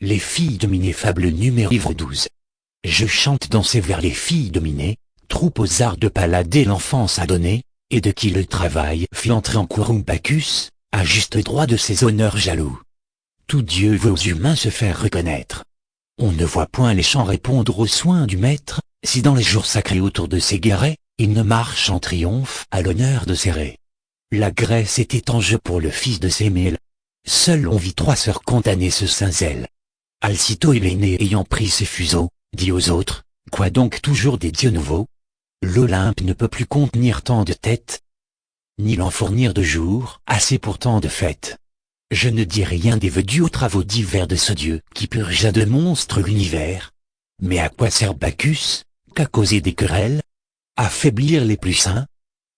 Les filles dominées, fable numéro 12. Je chante dans ces vers les filles dominées, troupe aux arts de palader l'enfance a donné, et de qui le travail fit entrer en courroux Bacchus, à juste droit de ses honneurs jaloux. Tout Dieu veut aux humains se faire reconnaître. On ne voit point les chants répondre aux soins du maître, si dans les jours sacrés autour de ses guérets, il ne marche en triomphe à l'honneur de ses raies. La Grèce était en jeu pour le fils de Sémèle. Seul on vit 3 sœurs condamner ce saint zèle. Alcitoé l'aîné ayant pris ses fuseaux, dit aux autres, quoi donc toujours des dieux nouveaux? L'Olympe ne peut plus contenir tant de têtes, ni l'en fournir de jours, assez pour tant de fêtes. Je ne dis rien des vœux dus aux travaux divers de ce dieu qui purgea de monstres l'univers. Mais à quoi sert Bacchus, qu'à causer des querelles? Affaiblir les plus saints?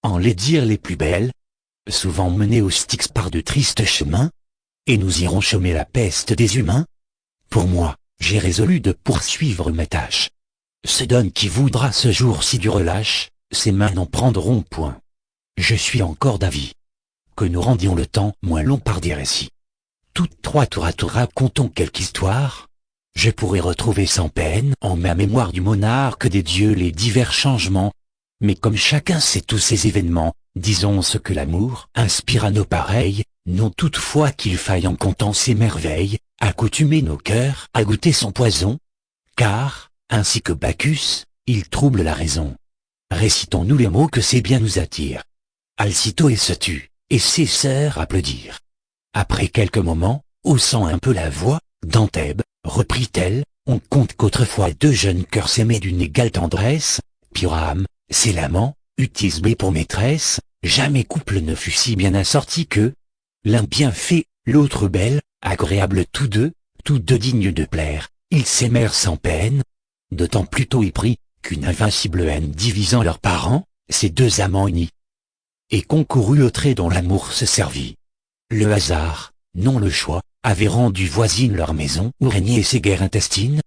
Enlaidir les plus belles? Souvent menés au Styx par de tristes chemins? Et nous irons chômer la peste des humains? Pour moi, j'ai résolu de poursuivre ma tâche. Se donne qui voudra ce jour-ci du relâche, ses mains n'en prendront point. Je suis encore d'avis que nous rendions le temps moins long par des récits. Toutes 3 tour à tour racontons quelque histoire. Je pourrais retrouver sans peine en ma mémoire du monarque des dieux les divers changements. Mais comme chacun sait tous ces événements, disons ce que l'amour inspire à nos pareils, non toutefois qu'il faille en comptant ces merveilles, accoutumer nos cœurs à goûter son poison. Car, ainsi que Bacchus, il trouble la raison. Récitons-nous les mots que ces biens nous attirent. Alcitoé se tut, et ses sœurs applaudirent. Après quelques moments, haussant un peu la voix, d'Antèbe, reprit-elle, on compte qu'autrefois 2 jeunes cœurs s'aimaient d'une égale tendresse, Pyrame, c'est l'amant, eut Thisbé pour maîtresse, jamais couple ne fut si bien assorti que, l'un bien fait, l'autre belle, agréables tous deux dignes de plaire, ils s'aimèrent sans peine, d'autant plutôt épris, qu'une invincible haine divisant leurs parents, ces 2 amants unis, et concourut au trait dont l'amour se servit. Le hasard, non le choix, avait rendu voisine leur maison où régnaient ces guerres intestines.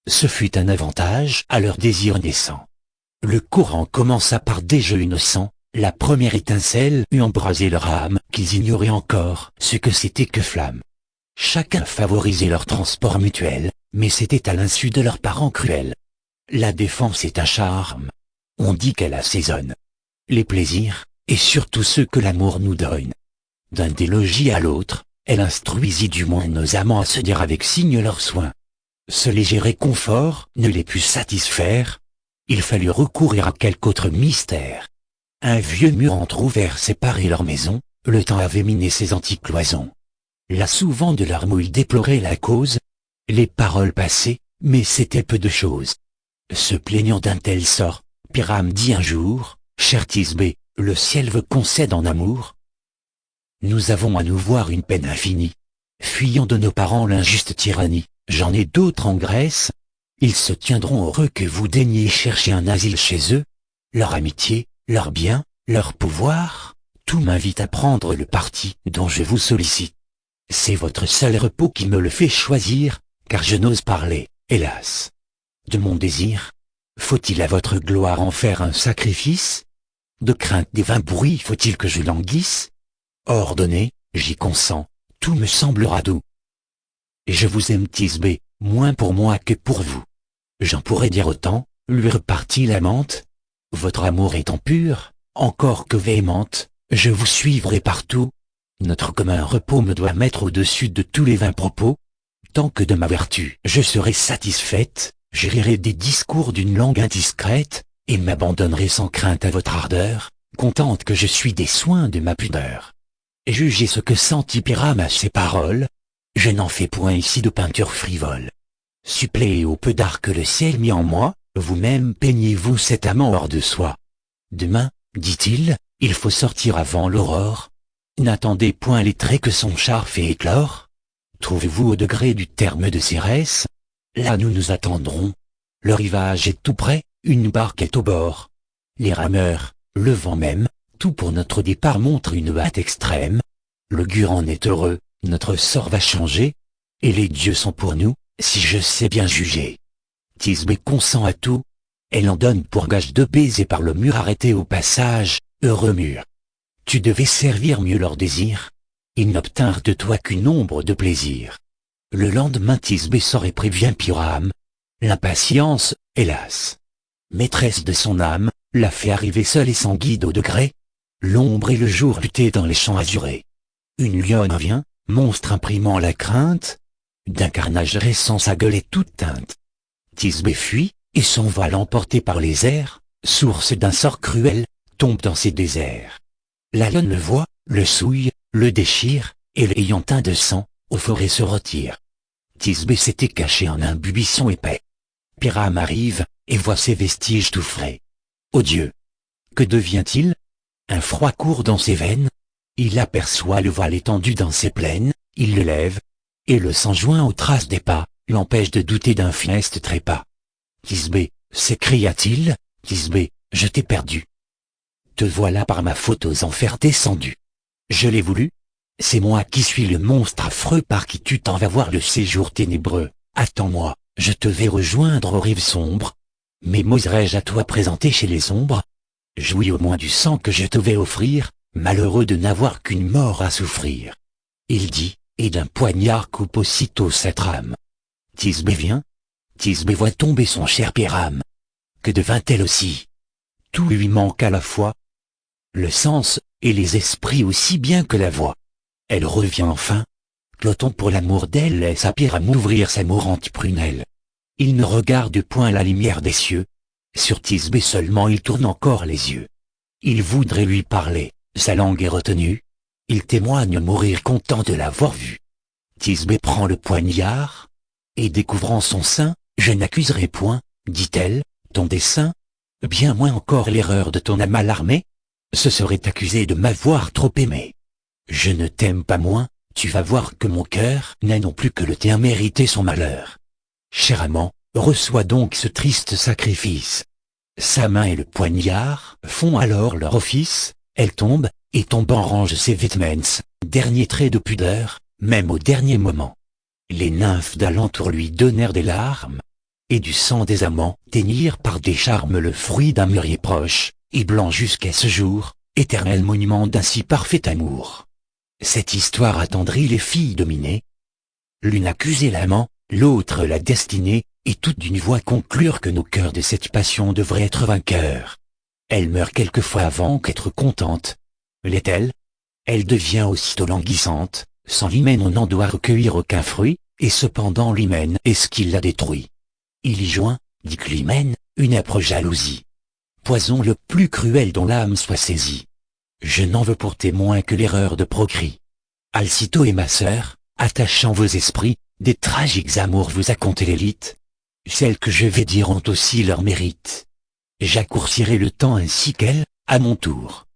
Ce fut un avantage à leur désir naissant. Le courant commença par des jeux innocents, la première étincelle eut embrasé leur âme, qu'ils ignoraient encore ce que c'était que flamme. Chacun favorisait leur transport mutuel, mais c'était à l'insu de leurs parents cruels. La défense est un charme. On dit qu'elle assaisonne les plaisirs, et surtout ceux que l'amour nous donne. D'un des logis à l'autre, elle instruisit du moins nos amants à se dire avec signe leurs soins. Ce léger réconfort ne les put satisfaire. Il fallut recourir à quelque autre mystère. Un vieux mur entrouvert séparait leur maison, le temps avait miné ses antiques cloisons. Là souvent de leur mouille déplorait la cause, les paroles passaient, mais c'était peu de chose. Se plaignant d'un tel sort, Pyrame dit un jour, « Cher Thisbé, le ciel veut qu'on cède en amour. Nous avons à nous voir une peine infinie. Fuyant de nos parents l'injuste tyrannie, j'en ai d'autres en Grèce. Ils se tiendront heureux que vous daigniez chercher un asile chez eux. Leur amitié, leur bien, leur pouvoir, tout m'invite à prendre le parti dont je vous sollicite. C'est votre seul repos qui me le fait choisir, car je n'ose parler, hélas, de mon désir. Faut-il à votre gloire en faire un sacrifice? De crainte des vains bruits faut-il que je languisse? Ordonnez, j'y consens, tout me semblera doux. Et je vous aime Thisbé, moins pour moi que pour vous. J'en pourrais dire autant, lui repartit l'amante. Votre amour étant pur, encore que véhémente, je vous suivrai partout. Notre commun repos me doit mettre au-dessus de tous les vains propos. Tant que de ma vertu je serai satisfaite, je rirai des discours d'une langue indiscrète, et m'abandonnerai sans crainte à votre ardeur, contente que je suis des soins de ma pudeur. Jugez ce que sentit Pyrame à ces paroles. Je n'en fais point ici de peinture frivole. Suppléez au peu d'art que le ciel mit en moi, vous-même peignez-vous cet amant hors de soi. Demain, dit-il, il faut sortir avant l'aurore. N'attendez point les traits que son char fait éclore. Trouvez-vous au degré du terme de Cérès? Là nous nous attendrons. Le rivage est tout près, une barque est au bord. Les rameurs, le vent même, tout pour notre départ montre une hâte extrême. Le Guran est heureux, notre sort va changer, et les dieux sont pour nous, si je sais bien juger. Thisbé consent à tout, elle en donne pour gage 2 baisers par le mur arrêté au passage, heureux mur. Tu devais servir mieux leurs désirs, ils n'obtinrent de toi qu'une ombre de plaisir. Le lendemain Thisbé sort et prévient Piram. L'impatience, hélas, maîtresse de son âme, l'a fait arriver seule et sans guide au degré. L'ombre et le jour luttaient dans les champs azurés. Une lionne vient, monstre imprimant la crainte. D'un carnage récent sa gueule est toute teinte. Thisbé fuit, et son voile emporté par les airs, source d'un sort cruel, tombe dans ses déserts. La lionne le voit, le souille, le déchire, et l'ayant teint de sang, aux forêts se retire. Thisbé s'était caché en un buisson épais. Piram arrive, et voit ses vestiges tout frais. Ô Dieu! Que devient-il? Un froid court dans ses veines. Il aperçoit le voile étendu dans ses plaines, il le lève, et le sang joint aux traces des pas, l'empêche de douter d'un funeste trépas. Thisbé, s'écria-t-il, Thisbé, je t'ai perdu. Te voilà par ma faute aux enfers descendu. Je l'ai voulu. C'est moi qui suis le monstre affreux par qui tu t'en vas voir le séjour ténébreux. Attends-moi, je te vais rejoindre aux rives sombres. Mais m'oserais-je à toi présenter chez les ombres? Jouis au moins du sang que je te vais offrir, malheureux de n'avoir qu'une mort à souffrir. Il dit, et d'un poignard coupe aussitôt cette rame. Thisbé vient. Thisbé voit tomber son cher Piram. Que devint-elle aussi? Tout lui manque à la fois. Le sens, et les esprits aussi bien que la voix. Elle revient enfin. Cloton pour l'amour d'elle laisse à Piram ouvrir sa mourante prunelle. Il ne regarde point la lumière des cieux. Sur Thisbé seulement il tourne encore les yeux. Il voudrait lui parler, sa langue est retenue. Il témoigne mourir content de l'avoir vue. Thisbé prend le poignard, et découvrant son sein, je n'accuserai point, dit-elle, ton dessein, bien moins encore l'erreur de ton âme alarmée. Ce serait accuser de m'avoir trop aimé. Je ne t'aime pas moins, tu vas voir que mon cœur n'a non plus que le tien mérité son malheur. Cher amant, reçois donc ce triste sacrifice. Sa main et le poignard font alors leur office, elle tombe, et tombant range ses vêtements, dernier trait de pudeur, même au dernier moment. Les nymphes d'alentour lui donnèrent des larmes, et du sang des amants teignirent par des charmes le fruit d'un mûrier proche, et blanc jusqu'à ce jour, éternel monument d'un si parfait amour. Cette histoire attendrit les filles dominées. L'une accusait l'amant, l'autre la destinée, et toutes d'une voix conclurent que nos cœurs de cette passion devraient être vainqueurs. Elle meurt quelquefois avant qu'être contente. L'est-elle? Elle devient aussitôt languissante, sans l'hymen on n'en doit recueillir aucun fruit, et cependant l'hymen est ce qui la détruit. Il y joint, dit Climène, une âpre jalousie. Poison le plus cruel dont l'âme soit saisie. Je n'en veux pour témoin que l'erreur de Procris. Alcito et ma sœur, attachant vos esprits, des tragiques amours vous a conté l'élite. Celles que je vais dire ont aussi leur mérite. J'accourcirai le temps ainsi qu'elles, à mon tour.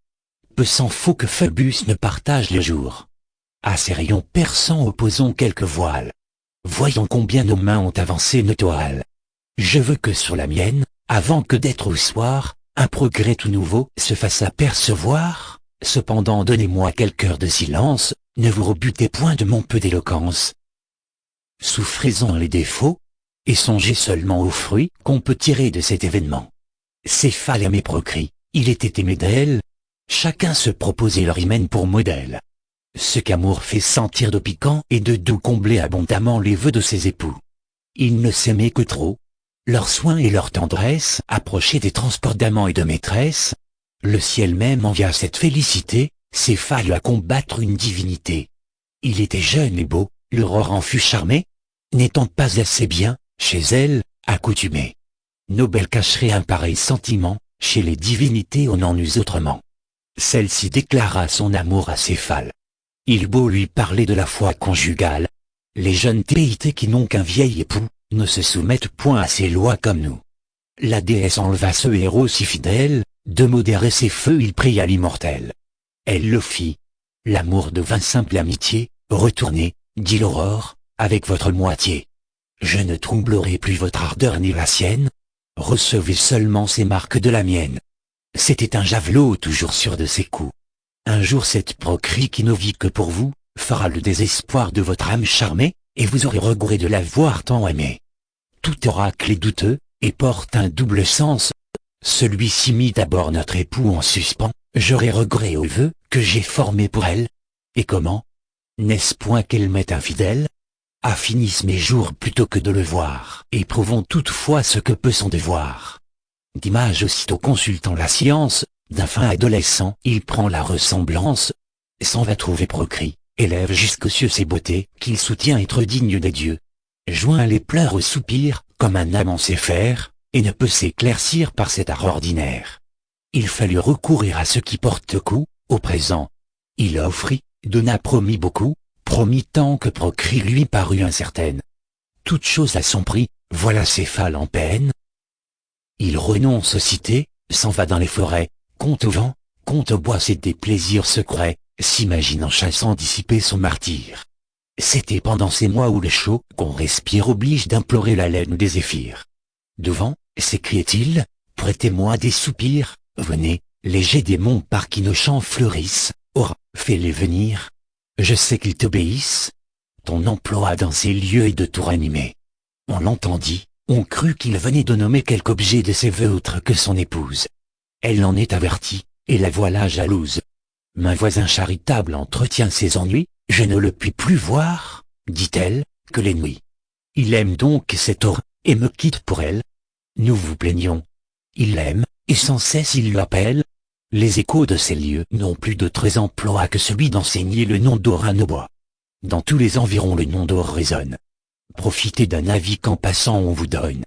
Peu s'en faut que Phœbus ne partage le jour. À ces rayons perçants opposons quelques voiles. Voyons combien nos mains ont avancé nos toiles. Je veux que sur la mienne, avant que d'être au soir, un progrès tout nouveau se fasse apercevoir. Cependant donnez-moi quelques heures de silence, ne vous rebutez point de mon peu d'éloquence. Souffrez-en les défauts, et songez seulement aux fruits qu'on peut tirer de cet événement. Céphale aimait Procris, il était aimé d'elle. Chacun se proposait leur hymen pour modèle. Ce qu'amour fait sentir de piquant et de doux combler abondamment les vœux de ses époux. Ils ne s'aimaient que trop. Leurs soins et leur tendresse approchaient des transports d'amants et de maîtresses. Le ciel même envia cette félicité, Céphale à combattre une divinité. Il était jeune et beau, l'aurore en fut charmée, n'étant pas assez bien, chez elle, accoutumée. Nobel cacherait un pareil sentiment, chez les divinités on en use autrement. Celle-ci déclara son amour à Céphale. Il beau lui parler de la foi conjugale. Les jeunes déités qui n'ont qu'un vieil époux, ne se soumettent point à ces lois comme nous. La déesse enleva ce héros si fidèle, de modérer ses feux il pria l'immortel. Elle le fit. L'amour devint simple amitié, retournez, dit l'aurore, avec votre moitié. Je ne troublerai plus votre ardeur ni la sienne. Recevez seulement ces marques de la mienne. C'était un javelot toujours sûr de ses coups. Un jour cette Procris qui ne vit que pour vous, fera le désespoir de votre âme charmée, et vous aurez regret de l'avoir tant aimée. Tout oracle est douteux, et porte un double sens. Celui-ci mit d'abord notre époux en suspens, j'aurai regret aux vœux que j'ai formés pour elle. Et comment? N'est-ce point qu'elle m'est infidèle? Ah, finissent mes jours plutôt que de le voir. Éprouvons toutefois ce que peut son devoir. D'image aussitôt consultant la science, d'un fin adolescent, il prend la ressemblance, s'en va trouver Procris, élève jusqu'aux cieux ses beautés, qu'il soutient être digne des dieux. Joint les pleurs aux soupirs, comme un amant sait faire, et ne peut s'éclaircir par cet art ordinaire. Il fallut recourir à ce qui porte coup, au présent. Il offrit, donna promis beaucoup, promis tant que Procris lui parut incertaine. Toute chose a son prix, voilà Céphale en peine. Il renonce aux cités, s'en va dans les forêts, compte au vent, compte au bois ses déplaisirs secrets, s'imagine en chassant dissiper son martyre. C'était pendant ces mois où le chaud qu'on respire oblige d'implorer la laine des zéphyrs. Devant, s'écriait-il, prêtez-moi des soupirs, venez, légers démons par qui nos chants fleurissent, aura, fais-les venir. Je sais qu'ils t'obéissent. Ton emploi dans ces lieux est de tout ranimer. On l'entendit, on crut qu'il venait de nommer quelque objet de ses vœux autre que son épouse. Elle en est avertie, et la voilà jalouse. Mon voisin charitable entretient ses ennuis, je ne le puis plus voir, dit-elle, que les nuits. Il aime donc cette aura, et me quitte pour elle. Nous vous plaignons. Il l'aime, et sans cesse il l'appelle. Les échos de ces lieux n'ont plus d'autres emplois que celui d'enseigner le nom d'or à nos bois. Dans tous les environs le nom d'or résonne. Profitez d'un avis qu'en passant on vous donne.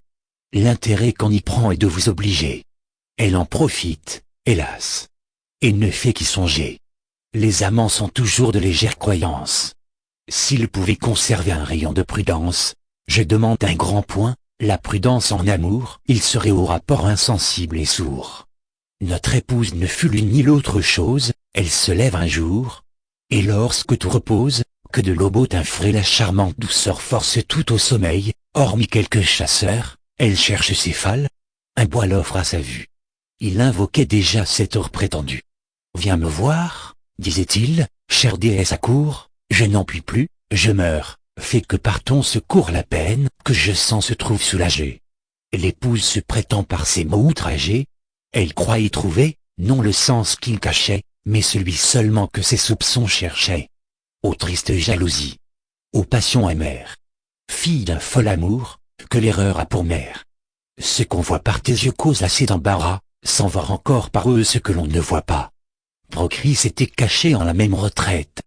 L'intérêt qu'on y prend est de vous obliger. Elle en profite, hélas. Et ne fait qu'y songer. Les amants sont toujours de légères croyances. S'ils pouvaient conserver un rayon de prudence, je demande un grand point, la prudence en amour, ils seraient au rapport insensible et sourd. Notre épouse ne fut l'une ni l'autre chose, elle se lève un jour, et lorsque tout repose, que de l'aube un frais la charmante douceur force tout au sommeil, hormis quelques chasseurs, elle cherche Céphale, un bois l'offre à sa vue. Il invoquait déjà cette heure prétendue. Viens me voir, disait-il, chère déesse accourt, je n'en puis plus, je meurs, fais que par ton secours la peine que je sens se trouve soulagée. L'épouse se prétend par ces mots outragés, elle croit y trouver, non le sens qu'il cachait, mais celui seulement que ses soupçons cherchaient. Ô triste jalousie, ô passion amère, fille d'un fol amour, que l'erreur a pour mère. Ce qu'on voit par tes yeux cause assez d'embarras, sans voir encore par eux ce que l'on ne voit pas. Procris s'était caché en la même retraite.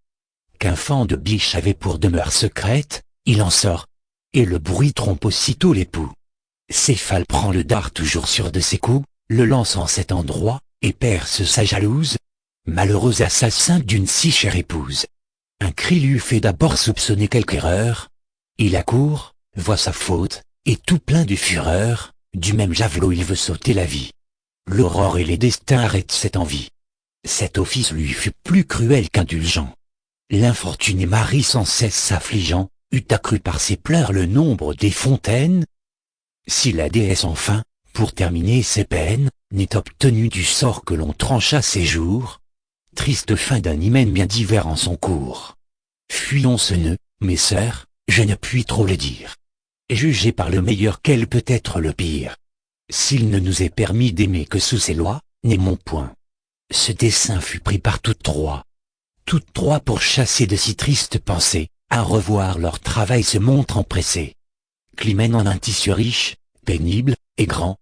Qu'un fan de biche avait pour demeure secrète, il en sort, et le bruit trompe aussitôt l'époux. Céphale prend le dard toujours sûr de ses coups, le lance en cet endroit, et perce sa jalouse. Malheureux assassin d'une si chère épouse. Un cri lui fait d'abord soupçonner quelque erreur. Il accourt, voit sa faute, et tout plein de fureur, du même javelot il veut sauter la vie. L'aurore et les destins arrêtent cette envie. Cet office lui fut plus cruel qu'indulgent. L'infortuné mari sans cesse s'affligeant, eût accru par ses pleurs le nombre des fontaines. Si la déesse enfin, pour terminer ses peines, n'est obtenue du sort que l'on trancha ses jours, triste fin d'un hymen bien divers en son cours. Fuyons ce nœud, mes sœurs, je ne puis trop le dire. Et jugez par le meilleur quel peut être le pire. S'il ne nous est permis d'aimer que sous ces lois, n'aimons point. Ce dessein fut pris par toutes trois. Toutes trois pour chasser de si tristes pensées, à revoir leur travail se montre empressé. Clymène en un tissu riche, pénible, et grand,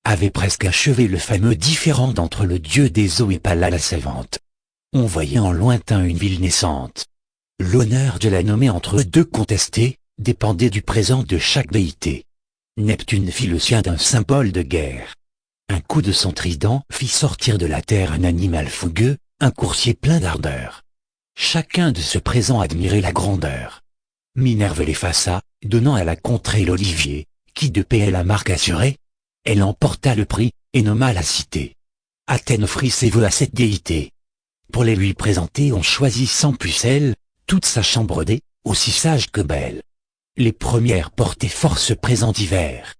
avait presque achevé le fameux différend d'entre le dieu des eaux et Pallas la savante. On voyait en lointain une ville naissante. L'honneur de la nommer entre eux deux contestés, dépendait du présent de chaque déité. Neptune fit le sien d'un symbole de guerre. Un coup de son trident fit sortir de la terre un animal fougueux, un coursier plein d'ardeur. Chacun de ce présent admirait la grandeur. Minerve l'effaça, donnant à la contrée l'olivier, qui de paix la marque assurée. Elle emporta le prix, et nomma la cité. Athènes offrit ses vœux à cette déité. Pour les lui présenter on choisit sans pucelle, toute sa chambre brodée, aussi sage que belle. Les premières portaient force présents divers.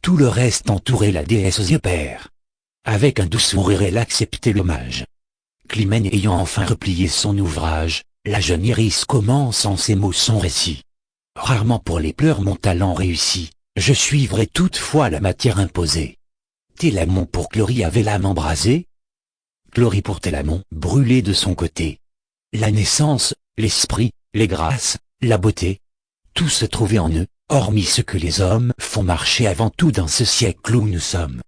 Tout le reste entourait la déesse aux yeux pairs. Avec un doux sourire elle acceptait l'hommage. Clymène ayant enfin replié son ouvrage, la jeune Iris commence en ces mots son récit. Rarement pour les pleurs mon talent réussit, je suivrai toutefois la matière imposée. Télamon pour Chlorie avait l'âme embrasée. Chlorie pour Télamon brûlait de son côté. La naissance, l'esprit, les grâces, la beauté. tout se trouvait en eux, hormis ce que les hommes font marcher avant tout dans ce siècle où nous sommes.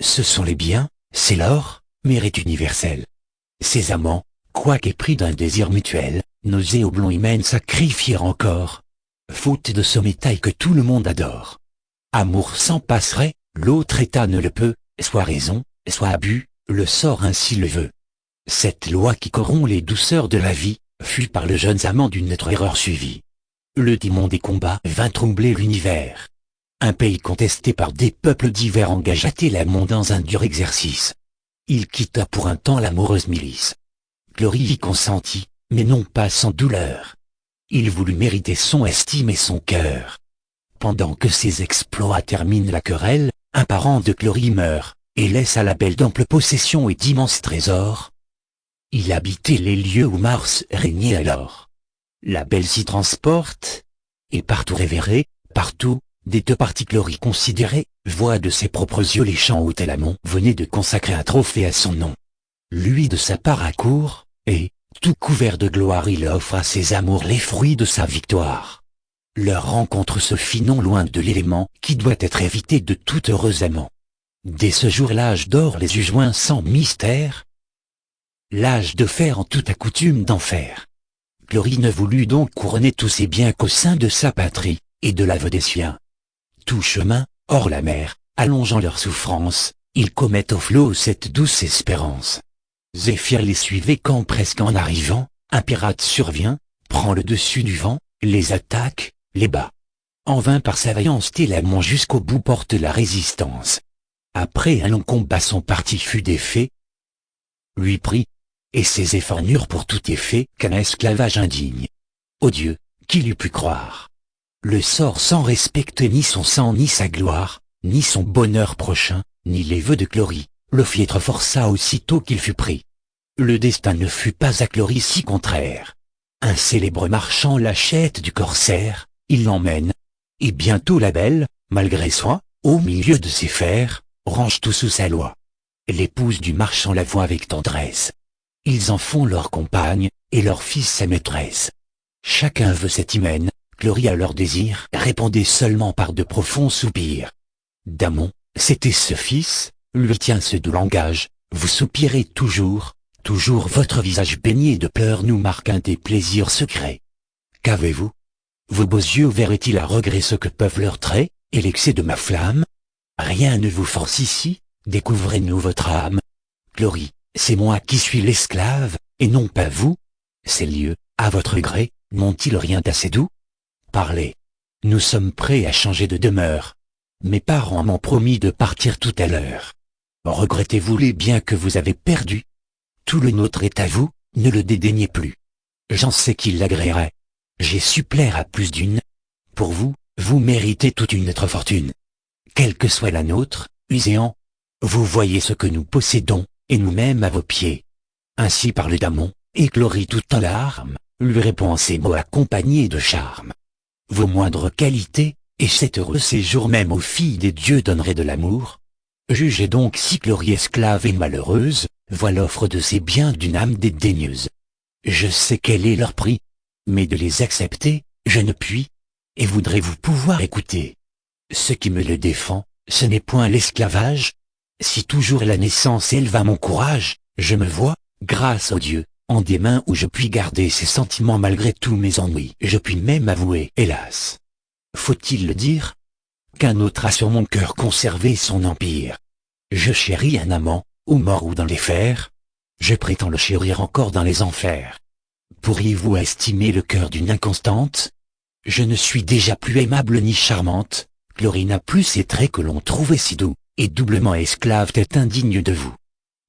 Ce sont les biens, c'est l'or, mérite universel. Ces amants, quoiqu'épris d'un désir mutuel, n'osaient au blond hymen sacrifier encore. Faute de ce métal que tout le monde adore. Amour sans passerait, l'autre état ne le peut, soit raison, soit abus, le sort ainsi le veut. Cette loi qui corrompt les douceurs de la vie, fut par le jeune amant d'une autre erreur suivie. Le démon des combats vint troubler l'univers. Un pays contesté par des peuples divers engagea Télamon dans un dur exercice. Il quitta pour un temps l'amoureuse milice. Chloris y consentit, mais non pas sans douleur. Il voulut mériter son estime et son cœur. Pendant que ses exploits terminent la querelle, un parent de Chloris meurt, et laisse à la belle d'amples possessions et d'immenses trésors. Il habitait les lieux où Mars régnait alors. La belle s'y transporte, et partout révérée, partout, des deux parties Chloris considérées, voit de ses propres yeux les champs où Télamon venait de consacrer un trophée à son nom. Lui de sa part accourt, et, tout couvert de gloire il offre à ses amours les fruits de sa victoire. Leur rencontre se fit non loin de l'élément qui doit être évité de tout heureux amant. Dès ce jour l'âge d'or les eut joints sans mystère. L'âge de fer en toute accoutume d'en faire. Chloris ne voulut donc couronner tous ses biens qu'au sein de sa patrie, et de l'aveu des siens. Tout chemin, hors la mer, allongeant leur souffrance, ils commettent au flot cette douce espérance. Zéphyr les suivait quand presque en arrivant, un pirate survient, prend le dessus du vent, les attaque, les bat. En vain par sa vaillance Télamon jusqu'au bout porte la résistance. Après un long combat son parti fut défait. Lui prit, et ses efforts n'eurent pour tout effet qu'un esclavage indigne. Ô Dieu, qui l'eût pu croire? Le sort sans respecte ni son sang ni sa gloire, ni son bonheur prochain, ni les vœux de Chloris, le fiêtre força aussitôt qu'il fut pris. Le destin ne fut pas à Chloris si contraire. Un célèbre marchand l'achète du corsaire, il l'emmène, et bientôt la belle, malgré soi, au milieu de ses fers, range tout sous sa loi. L'épouse du marchand la voit avec tendresse. Ils en font leur compagne, et leur fils sa maîtresse. Chacun veut cet hymen, Chloris à leur désir répondait seulement par de profonds soupirs. Damon, c'était ce fils, lui tient ce doux langage, vous soupirez toujours, toujours votre visage baigné de pleurs nous marque un des plaisirs secrets. Qu'avez-vous? Vos beaux yeux verraient-ils à regret ce que peuvent leurs traits, et l'excès de ma flamme? Rien ne vous force ici, découvrez-nous votre âme. Chloris, c'est moi qui suis l'esclave, et non pas vous. Ces lieux, à votre gré, n'ont-ils rien d'assez doux? Parlez. Nous sommes prêts à changer de demeure. Mes parents m'ont promis de partir tout à l'heure. Regrettez-vous les biens que vous avez perdus? Tout le nôtre est à vous, ne le dédaignez plus. J'en sais qu'il l'agréerait. J'ai su plaire à plus d'une. Pour vous, vous méritez toute une autre fortune. Quelle que soit la nôtre, Uséan, vous voyez ce que nous possédons, et nous-mêmes à vos pieds. Ainsi parle Damon, et Chloris tout en larmes, lui répond en ces mots accompagnés de charme. Vos moindres qualités, et cet heureux séjour même aux filles des dieux donnerait de l'amour. Jugez donc si Chloris esclave et malheureuse, voit l'offre de ces biens d'une âme dédaigneuse. Je sais quel est leur prix, mais de les accepter, je ne puis, et voudrez-vous pouvoir écouter. Ce qui me le défend, ce n'est point l'esclavage. Si toujours la naissance éleva mon courage, je me vois, grâce au Dieu, en des mains où je puis garder ces sentiments malgré tous mes ennuis. Je puis même avouer, hélas. Faut-il le dire? Qu'un autre a sur mon cœur conservé son empire. Je chéris un amant, ou mort ou dans les fers. Je prétends le chérir encore dans les enfers. Pourriez-vous estimer le cœur d'une inconstante? Je ne suis déjà plus aimable ni charmante. Chloris n'a plus ces traits que l'on trouvait si doux, et doublement esclave est indigne de vous.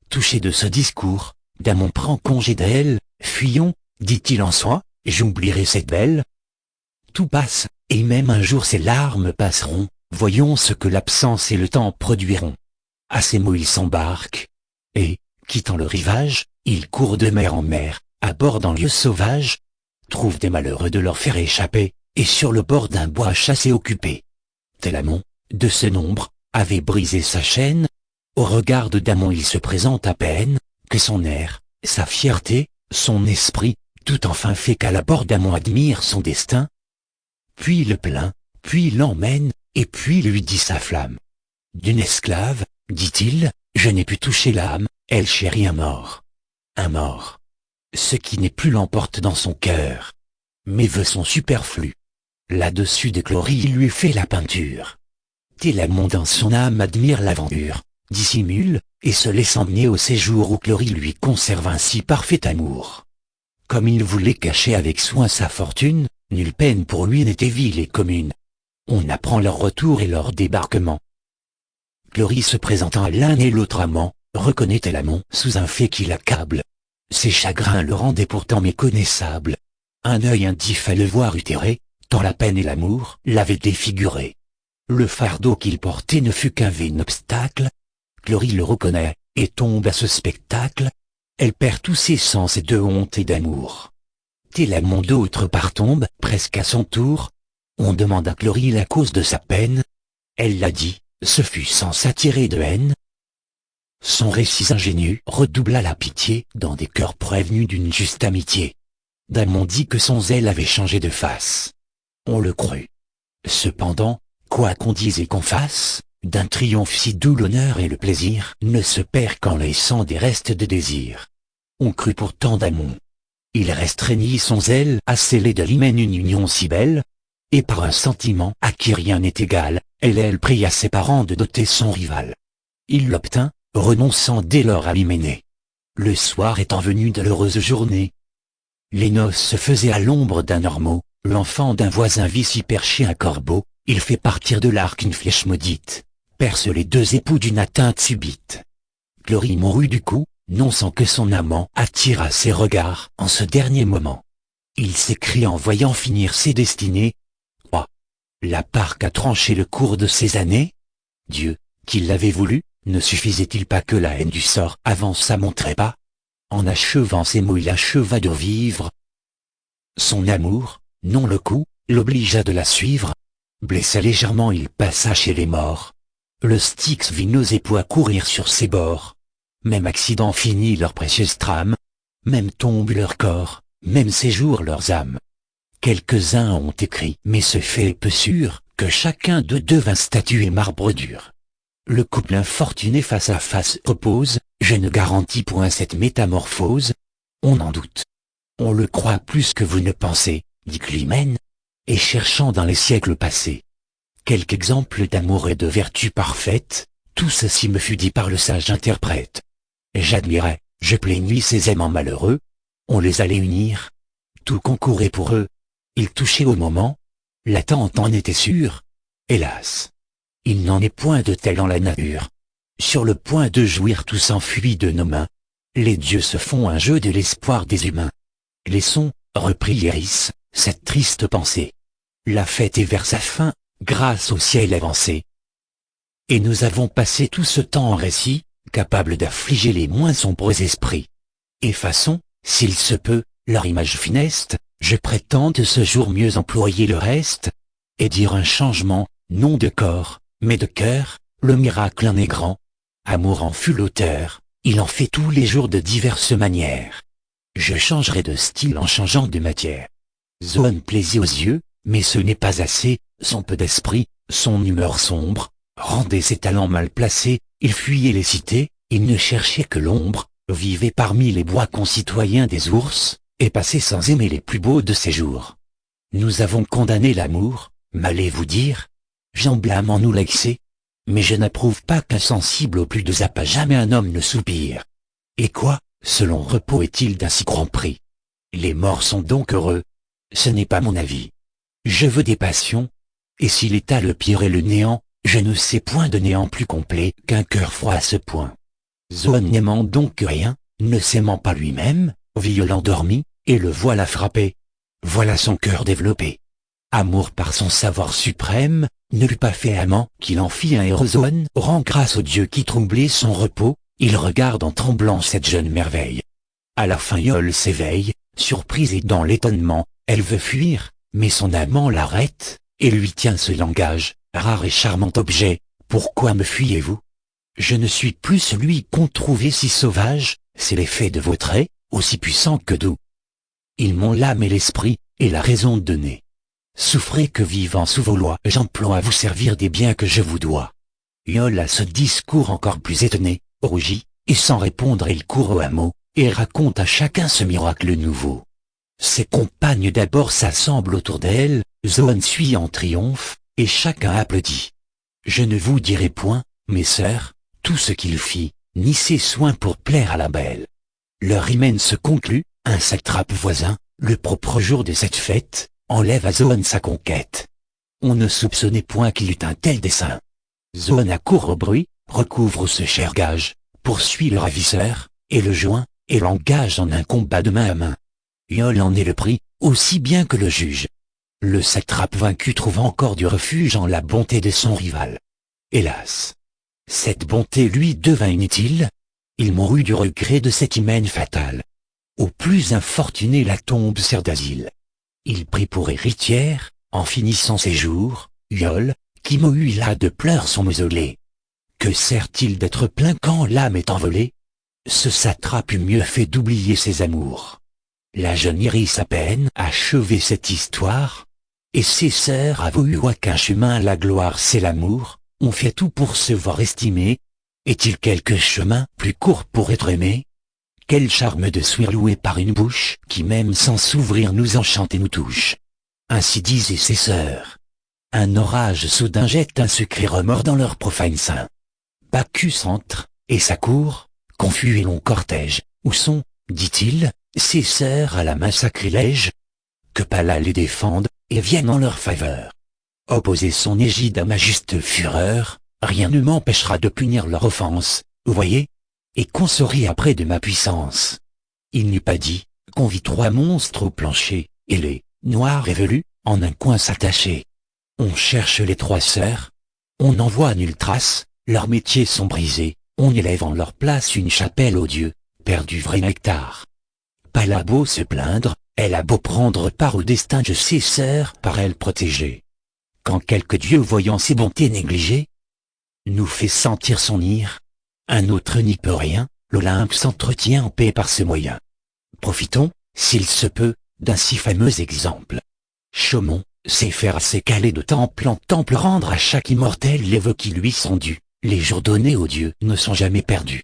Touché de ce discours, Damon prend congé d'elle, fuyons, dit-il en soi, j'oublierai cette belle. Tout passe, et même un jour ces larmes passeront, voyons ce que l'absence et le temps produiront. À ces mots il s'embarque, et, quittant le rivage, il court de mer en mer, abordant lieu sauvage, trouve des malheureux de leur faire échapper, et sur le bord d'un bois chassé occupé. Télamon, de ce nombre, avait brisé sa chaîne. Au regard de Damon il se présente à peine, que son air, sa fierté, son esprit, tout enfin fait qu'à l'abord Damon admire son destin. puis le plaint, puis l'emmène, et puis lui dit sa flamme. D'une esclave, dit-il, je n'ai pu toucher l'âme, elle chérit un mort. Un mort. Ce qui n'est plus l'emporte dans son cœur. Mes vœux sont superflus. Là-dessus de Clory il lui fait la peinture. Télamon dans son âme admire l'aventure, dissimule, et se laisse emmener au séjour où Clory lui conserve un si parfait amour. Comme il voulait cacher avec soin sa fortune, nulle peine pour lui n'était vile et commune. On apprend leur retour et leur débarquement. Clory se présentant à l'un et l'autre amant, reconnaît Télamon sous un fait qui l'accable. Ses chagrins le rendaient pourtant méconnaissable. Un œil indif à le voir utéré, tant la peine et l'amour l'avaient défiguré. Le fardeau qu'il portait ne fut qu'un vain obstacle. Clory le reconnaît, et tombe à ce spectacle. Elle perd tous ses sens et de honte et d'amour. Télamon d'autre part tombe, presque à son tour. On demande à Clory la cause de sa peine. Elle l'a dit, ce fut sans s'attirer de haine. Son récit ingénieux redoubla la pitié dans des cœurs prévenus d'une juste amitié. Damon dit que son zèle avait changé de face. On le crut. Cependant, quoi qu'on dise et qu'on fasse, d'un triomphe si doux l'honneur et le plaisir ne se perd qu'en laissant des restes de désir. On crut pourtant Damon. Il restreignit son zèle à sceller de l'hymen une union si belle, et par un sentiment à qui rien n'est égal, elle pria ses parents de doter son rival. Il l'obtint, renonçant dès lors à l'hyménée. Le soir étant venu de l'heureuse journée, les noces se faisaient à l'ombre d'un ormeau, l'enfant d'un voisin vit s'y percher un corbeau, il fait partir de l'arc une flèche maudite, perce les deux époux d'une atteinte subite. Clory mourut du coup, non sans que son amant attirât ses regards en ce dernier moment. Il s'écrie en voyant finir ses destinées. Oh, la part qu'a tranché le cours de ces années? Dieu, qui l'avait voulu, ne suffisait-il pas que la haine du sort avançât mon trépas? En achevant ces mots il acheva de vivre. Son amour, non le coup, l'obligea de la suivre. Blessé légèrement il passa chez les morts. Le Styx vit nos époux accourir sur ses bords. Même accident finit leur précieuse trame. Même tombe leur corps, même séjour leurs âmes. Quelques-uns ont écrit, mais ce fait est peu sûr, que chacun d'eux devint statue et marbre dur. Le couple infortuné face à face repose, je ne garantis point cette métamorphose. On en doute. On le croit plus que vous ne pensez, dit Clymène, et cherchant dans les siècles passés quelque exemple d'amour et de vertu parfaite, tout ceci me fut dit par le sage interprète. J'admirais, je plaignis ces aimants malheureux, on les allait unir, tout concourait pour eux, ils touchaient au moment, l'attente en était sûre, hélas, il n'en est point de tel en la nature. Sur le point de jouir tout s'enfuit de nos mains, les dieux se font un jeu de l'espoir des humains. Laissons, reprit Iris, cette triste pensée. La fête est vers sa fin, grâce au ciel avancé. Et nous avons passé tout ce temps en récit, capable d'affliger les moins sombres esprits. Effaçons, s'il se peut, leur image funeste, je prétends de ce jour mieux employer le reste, et dire un changement, non de corps, mais de cœur, le miracle en est grand. Amour en fut l'auteur, il en fait tous les jours de diverses manières. Je changerai de style en changeant de matière. Zoan plaisait aux yeux, mais ce n'est pas assez, son peu d'esprit, son humeur sombre, rendait ses talents mal placés, il fuyait les cités, il ne cherchait que l'ombre, vivait parmi les bois concitoyens des ours, et passait sans aimer les plus beaux de ses jours. Nous avons condamné l'amour, m'allez-vous dire? J'en blâme en nous l'excès, mais je n'approuve pas qu'insensible au plus de zappa jamais un homme ne soupire. Et quoi, selon repos est-il d'un si grand prix? Les morts sont donc heureux? Ce n'est pas mon avis. Je veux des passions, et si l'état le pire est le néant, je ne sais point de néant plus complet qu'un cœur froid à ce point. Zoan n'aimant donc rien, ne s'aimant pas lui-même, violent dormi, et le voilà frappé. Voilà son cœur développé. Amour par son savoir suprême, ne l'eût pas fait amant qu'il en fit un héros. Zoan rend grâce au Dieu qui troublait son repos, il regarde en tremblant cette jeune merveille. À la fin Iole s'éveille, surprise et dans l'étonnement, elle veut fuir, mais son amant l'arrête, et lui tient ce langage, rare et charmant objet, pourquoi me fuyez-vous? Je ne suis plus celui qu'on trouvait si sauvage, c'est l'effet de vos traits, aussi puissants que doux. Ils m'ont l'âme et l'esprit, et la raison donnée. souffrez que vivant sous vos lois, j'emploie à vous servir des biens que je vous dois. Iol à ce discours encore plus étonné, rougit, et sans répondre il court au hameau, et raconte à chacun ce miracle nouveau. Ses compagnes d'abord s'assemblent autour d'elle, Zoan suit en triomphe, et chacun applaudit. Je ne vous dirai point, mes sœurs, tout ce qu'il fit, ni ses soins pour plaire à la belle. Leur hymen se conclut, un satrape voisin, le propre jour de cette fête, enlève à Zoan sa conquête. On ne soupçonnait point qu'il eût un tel dessein. Zoan accourt au bruit, recouvre ce cher gage, poursuit le ravisseur, et le joint, et l'engage en un combat de main à main. Iol en est le prix, aussi bien que le juge. Le satrape vaincu trouve encore du refuge en la bonté de son rival. Hélas! Cette bonté lui devint inutile. Il mourut du regret de cet hymen fatal. Au plus infortuné la tombe sert d'asile. Il prit pour héritière, en finissant ses jours, Iol, qui mourut là de pleurs son mausolée. Que sert-il d'être plein quand l'âme est envolée? Ce satrape eût mieux fait d'oublier ses amours. La jeune Iris à peine achevé cette histoire, et ses sœurs avouent qu'un chemin la gloire c'est l'amour, on fait tout pour se voir estimé. Est-il quelque chemin plus court pour être aimé? Quel charme de sourire loué par une bouche qui même sans s'ouvrir nous enchante et nous touche. Ainsi disaient ses sœurs. Un orage soudain jette un secret remords dans leur profane sein. Bacchus entre, et sa cour, confus et long cortège, où sont, dit-il, ses sœurs à la main sacrilège? Que Pallas les défende, et vienne en leur faveur. Opposer son égide à ma juste fureur, rien ne m'empêchera de punir leur offense, vous voyez, et qu'on saurait après de ma puissance. Il n'eût pas dit, qu'on vit trois monstres au plancher, et les, noirs et velus, en un coin s'attacher. On cherche les trois sœurs, on n'en voit nulle trace, leurs métiers sont brisés, on élève en leur place une chapelle aux dieux, père du vrai nectar. Pallas beau se plaindre, elle a beau prendre part au destin de ses sœurs par elle protégées. Quand quelque dieu voyant ses bontés négligées, nous fait sentir son ire, un autre n'y peut rien, l'Olympe s'entretient en paix par ce moyen. Profitons, s'il se peut, d'un si fameux exemple. Chaumont sait faire assez caler de temple en temple rendre à chaque immortel les vœux qui lui sont dus, les jours donnés aux dieux ne sont jamais perdus.